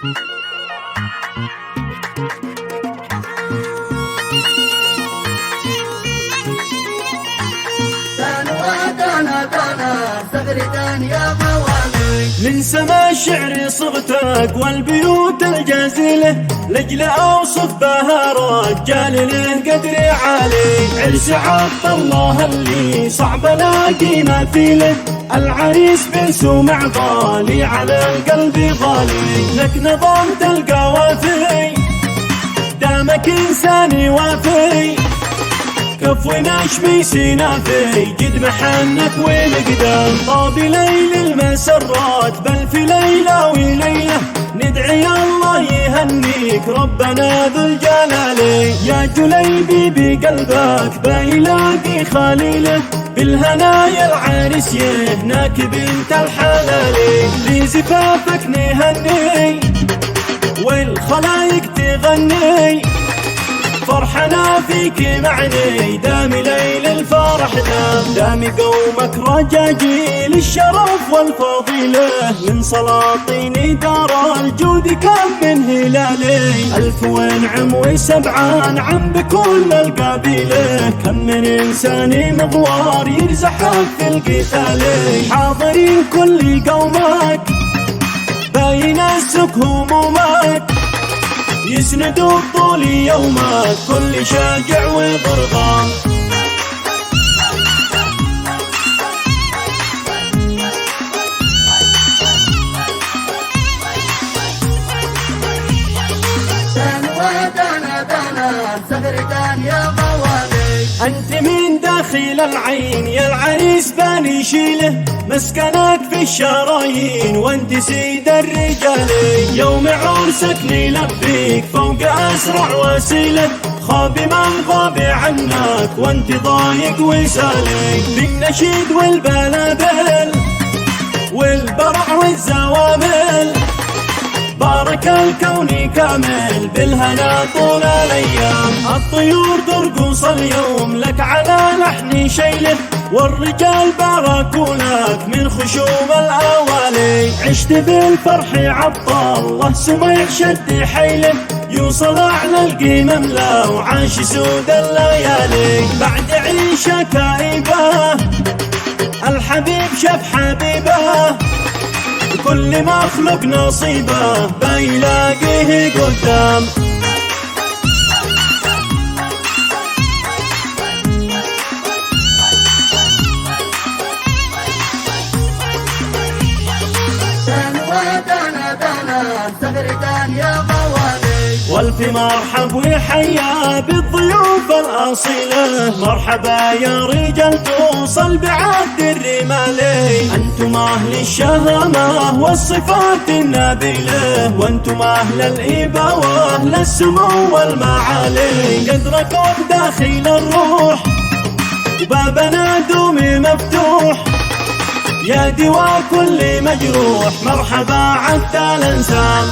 من سما الشعر صغتك والبيوت الجازلة، لجل أوصف بها رجال له قدر عالي. عرس عبد الله اللي صعب الاقي مثيله، العريس بسمع غالي على القلب غالي. لك نظمت القوافي دامك إنساني وافي، كفو نشمي سنافي قد محنك والقدام. طاب ليل المسرات بل في ليلة وليلة، ندعي الله يهنيك ربنا ذو الجلال. يا جليبي بقلبك بيلاقي خليله، بالهنايا العريس يهناك بنت الحلال. لزفافك نهني والخلايق تغني، فرحنا فيك معني دام ليل الفرح دام قومك رجاجيل الشرف والفضيلة. من سلاطين دار الجود كم من هلالي، ألف ونعم وسبعان عم بكل القبيلة. كم من إنسان مغوار يرزحك في القتال، حاضرين كل قومك باين السك همومك، يسندوا طول يومك كل شاجع وضرغام. أنت من داخل العين يا العريس باني شيله، مسكنك في الشرايين وانت سيد الرجال. يوم عرسك نلبيك فوق أسرع وسيلة، خاب من غاب عنك وانت ضايق وسالك. بالنشيد والبلابل والبرع والزوامل، بارك الكون كامل بالهنا طول الايام. الطيور ترقص اليوم لك على لحن شيله، والرجال باركوا لك من خشوم الاوالي. عشت بالفرح عبد الله سميح شد حيله، يوصل اعلى القمم لا وعاش سود الليالي. بعد عيشه كئيبه الحبيب شاف حبيبه، كل مخلوق نصيبه بيلاقيه قدام. والف مرحب وحيا بالضيوف الأصيلة، مرحبا يا رجال توصل بعد الرمالي. أنتم أهل الشهامة والصفات النبيلة، وأنتم أهل الإبا وأهل السمو والمعالي. قدركم داخل الروح وبابنا دومي مفتوح، يا دواء كل مجروح مرحبا عدى الانسان.